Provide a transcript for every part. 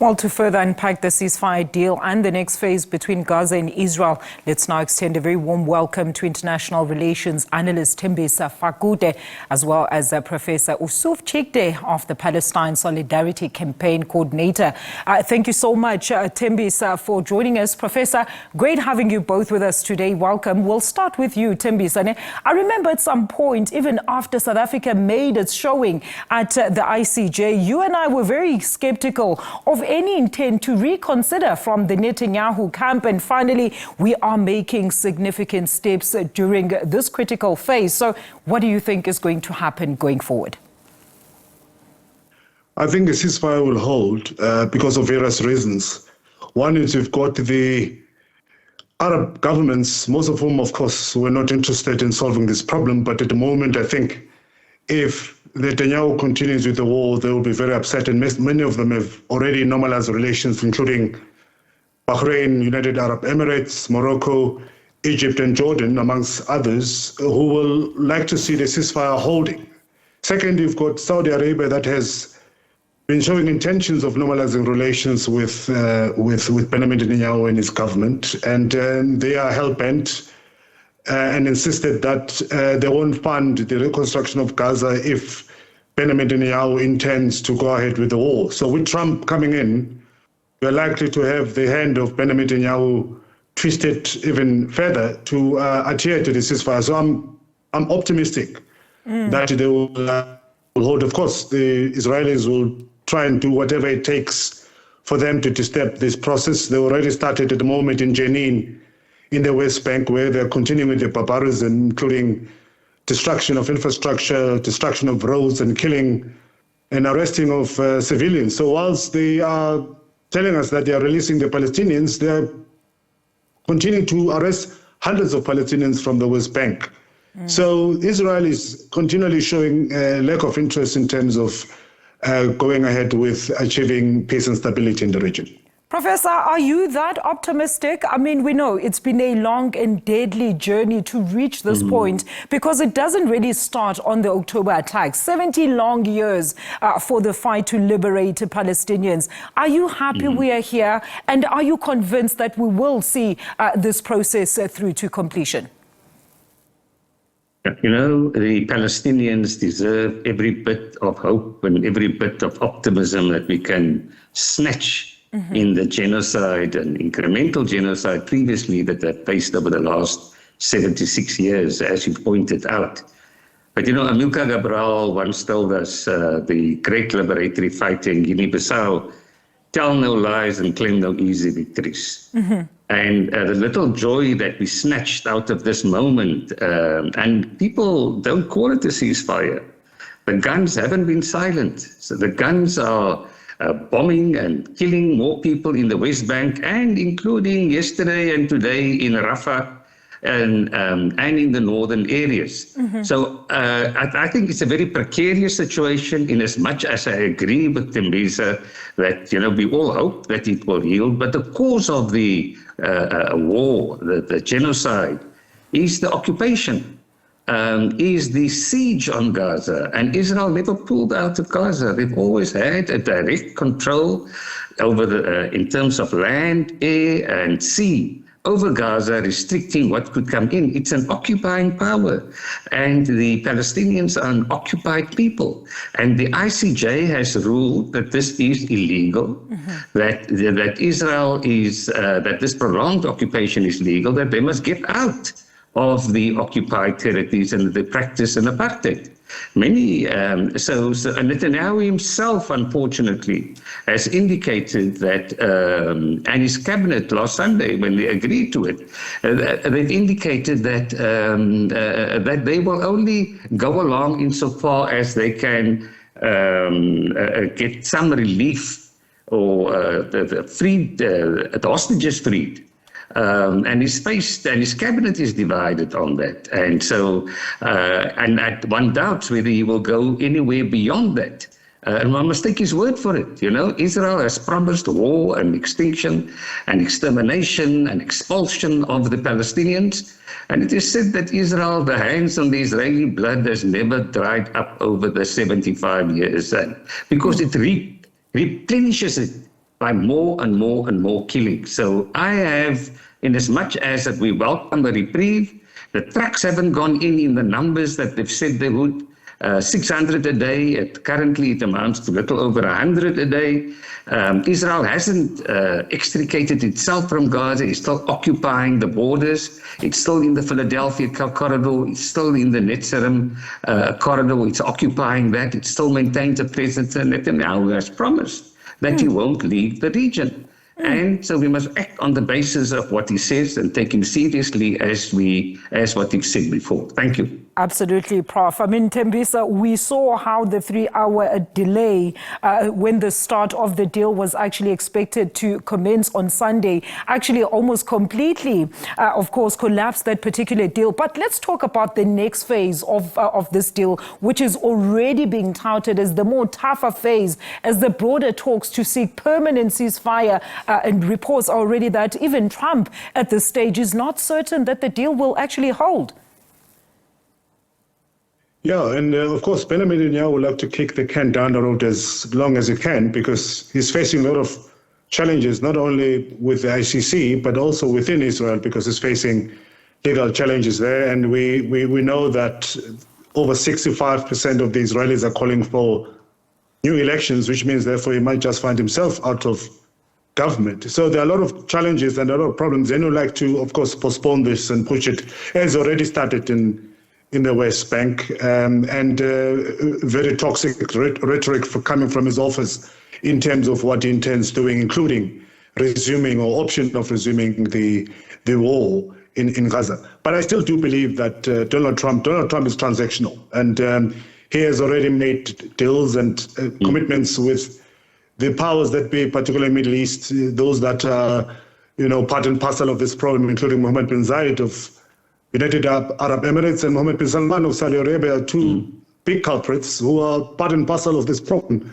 Well, to further unpack the ceasefire deal and the next phase between Gaza and Israel, let's now extend a very warm welcome to International Relations Analyst Thembisa Fakude, as well as Professor Usuf Chikte of the Palestine Solidarity Campaign Coordinator. Thank you so much, Thembisa, for joining us. Professor, great having you both with us today. Welcome. We'll start with you, Thembisa. I remember at some point, even after South Africa made its showing at the ICJ, you and I were very skeptical of any intent to reconsider from the Netanyahu camp, and finally we are making significant steps during this critical phase. So what do you think is going to happen going forward? I think the ceasefire will hold because of various reasons. One is we've got the Arab governments, most of whom, of course, were not interested in solving this problem. But at the moment, I think if Netanyahu continues with the war, they will be very upset, and many of them have already normalized relations, including Bahrain, United Arab Emirates, Morocco, Egypt, and Jordan, amongst others, who will like to see the ceasefire holding. Second, you've got Saudi Arabia that has been showing intentions of normalizing relations with Benjamin Netanyahu and his government, and they are hell-bent and insisted that they won't fund the reconstruction of Gaza if Benjamin Netanyahu intends to go ahead with the war. So with Trump coming in, we're likely to have the hand of Benjamin Netanyahu twisted even further to adhere to the ceasefire. So I'm optimistic that they will hold. Of course, the Israelis will try and do whatever it takes for them to disturb this process. They already started at the moment in Jenin, in the West Bank, where they're continuing with the barbarism, including destruction of infrastructure, destruction of roads, and killing and arresting of civilians. So whilst they are telling us that they are releasing the Palestinians, they are continuing to arrest hundreds of Palestinians from the West Bank. So Israel is continually showing a lack of interest in terms of going ahead with achieving peace and stability in the region. Professor, are you that optimistic? I mean, we know it's been a long and deadly journey to reach this point, because it doesn't really start on the October attacks. 70 long years for the fight to liberate Palestinians. Are you happy we are here? And are you convinced that we will see this process through to completion? You know, the Palestinians deserve every bit of hope and every bit of optimism that we can snatch in the genocide and incremental genocide previously that they've faced over the last 76 years, as you pointed out. But, you know, Amilcar Cabral once told us the great liberatory fighter in Guinea-Bissau, tell no lies and claim no easy victories. And the little joy that we snatched out of this moment, and people don't call it a ceasefire. The guns haven't been silent. So the guns are bombing and killing more people in the West Bank, and including yesterday and today in Rafah and in the northern areas. So I think it's a very precarious situation, in as much as I agree with Thembisa that, you know, we all hope that it will yield. But the cause of the war, the genocide, is the occupation. Is the siege on Gaza, and Israel never pulled out of Gaza. They've always had a direct control over in terms of land, air, and sea over Gaza, restricting what could come in. It's an occupying power, and the Palestinians are an occupied people. And the ICJ has ruled that this is illegal, that Israel is that this prolonged occupation is legal, that they must get out of the occupied territories and the practice in apartheid. So Netanyahu himself, unfortunately, has indicated that, and his cabinet last Sunday, when they agreed to it, they've indicated that that they will only go along insofar as they can get some relief or the hostages freed. And his cabinet is divided on that, and so and one doubts whether he will go anywhere beyond that. And one must take his word for it. You know, Israel has promised war and extinction and extermination and expulsion of the Palestinians, and it is said that Israel, the hands on the Israeli blood, has never dried up over the 75 years, because it replenishes it by more and more and more killing. So I have, in as much as that we welcome the reprieve, the trucks haven't gone in the numbers that they've said they would. 600 a day. Currently, it amounts to little over 100 a day. Israel hasn't extricated itself from Gaza. It's still occupying the borders. It's still in the Philadelphia corridor. It's still in the Netzarim corridor. It's occupying that. It still maintains a presence. And Netanyahu has promised that he won't leave the region. And so we must act on the basis of what he says and take him seriously as what he's said before. Thank you. Absolutely, Prof. I mean, Thembisa, we saw how the 3-hour delay when the start of the deal was actually expected to commence on Sunday actually almost completely, of course, collapsed that particular deal. But let's talk about the next phase of this deal, which is already being touted as the more tougher phase, as the broader talks to seek permanent ceasefire, and reports already that even Trump at this stage is not certain that the deal will actually hold. Yeah, and of course, Benjamin Netanyahu will have to kick the can down the road as long as he can, because he's facing a lot of challenges, not only with the ICC, but also within Israel, because he's facing legal challenges there. And we know that over 65% of the Israelis are calling for new elections, which means, therefore, he might just find himself out of government. So there are a lot of challenges and a lot of problems. They would like to, of course, postpone this and push it, as already started in the West Bank, and very toxic rhetoric coming from his office in terms of what he intends doing, including resuming or option of resuming the war in Gaza. But I still do believe that Donald Trump is transactional, and he has already made deals and commitments with the powers that be, particularly in the Middle East, those that are, part and parcel of this problem, including Mohammed bin Zayed of United Arab Emirates and Mohammed bin Salman of Saudi Arabia, two big culprits who are part and parcel of this problem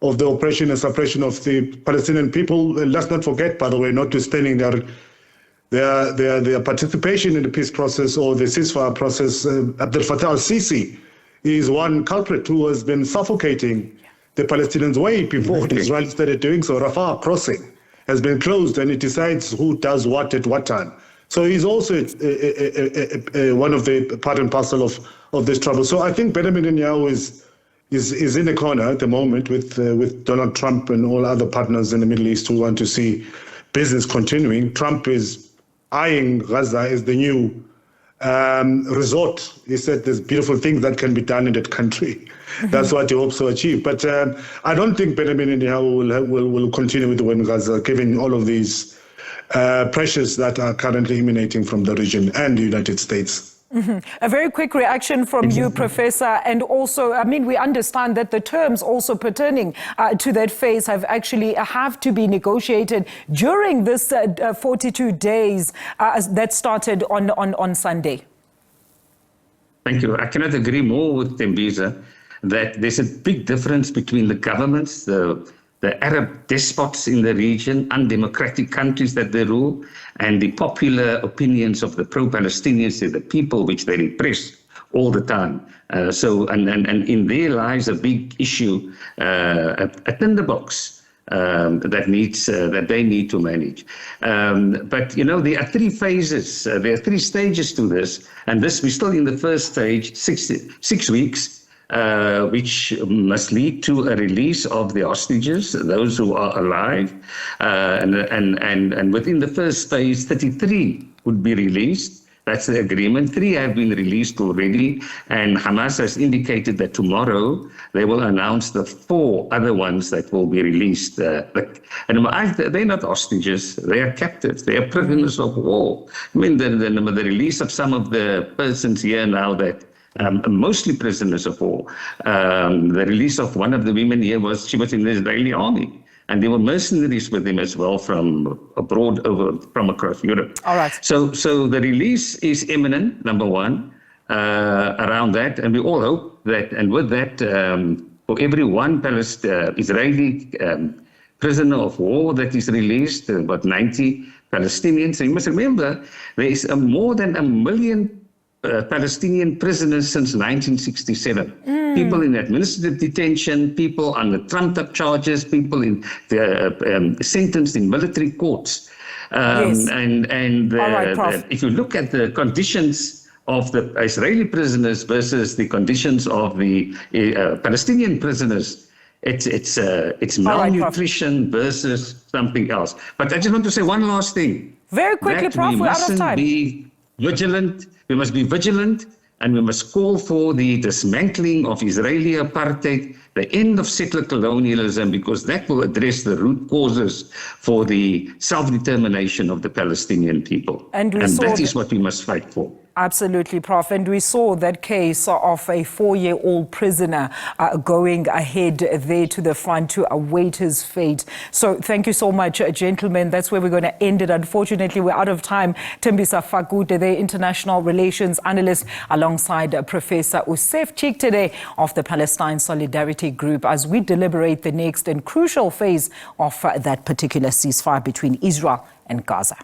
of the oppression and suppression of the Palestinian people. Let's not forget, by the way, notwithstanding their participation in the peace process or the ceasefire process, Abdel Fattah al-Sisi is one culprit who has been suffocating the Palestinians way before Israel started doing so. Rafah crossing has been closed, and it decides who does what at what time. So he's also one of the part and parcel of this trouble. So I think Benjamin Netanyahu is in the corner at the moment with Donald Trump and all other partners in the Middle East who want to see business continuing. Trump is eyeing Gaza as the new resort. He said there's beautiful things that can be done in that country. That's what he hopes to achieve. But I don't think Benjamin Netanyahu will continue with the war in Gaza, given all of these pressures that are currently emanating from the region and the United States. A very quick reaction from you, Professor. And also, I mean, we understand that the terms also pertaining to that phase have to be negotiated during this 42 days that started on Sunday. Thank you. I cannot agree more with Thembisa that there's a big difference between the governments, the Arab despots in the region, undemocratic countries that they rule, and the popular opinions of the pro-Palestinians, the people which they repress all the time. And in there lies a big issue, a tinderbox that they need to manage. But there are three phases, there are three stages to this, and we're still in the first stage, 6 weeks. Which must lead to a release of the hostages, those who are alive, and within the first phase, 33 would be released. That's the agreement. 3 have been released already, and Hamas has indicated that tomorrow they will announce the 4 other ones that will be released. And they're not hostages; they are captives. They are prisoners of war. I mean, the release of some of the persons here now that. Mostly prisoners of war. The release of one of the women here she was in the Israeli army, and there were mercenaries with him as well from abroad, from across Europe. All right. So the release is imminent, number one, around that, and we all hope that, and with that, for every one Israeli prisoner of war that is released, about 90 Palestinians. And you must remember, there is more than 1 million Palestinian prisoners since 1967. People in administrative detention, people under trumped-up charges, people in sentenced in military courts. Yes. If you look at the conditions of the Israeli prisoners versus the conditions of the Palestinian prisoners, it's malnutrition versus something else. But I just want to say one last thing. Very quickly, Prof, we're out of time. Be vigilant. We must be vigilant, and we must call for the dismantling of Israeli apartheid, the end of settler colonialism, because that will address the root causes for the self-determination of the Palestinian people. And that is what we must fight for. Absolutely, Prof. And we saw that case of a 4-year-old prisoner going ahead there to the front to await his fate. So thank you so much, gentlemen. That's where we're going to end it. Unfortunately, we're out of time. Thembisa Fakude, the International Relations Analyst, alongside Professor Usuf Chikte of the Palestine Solidarity Group, as we deliberate the next and crucial phase of that particular ceasefire between Israel and Gaza.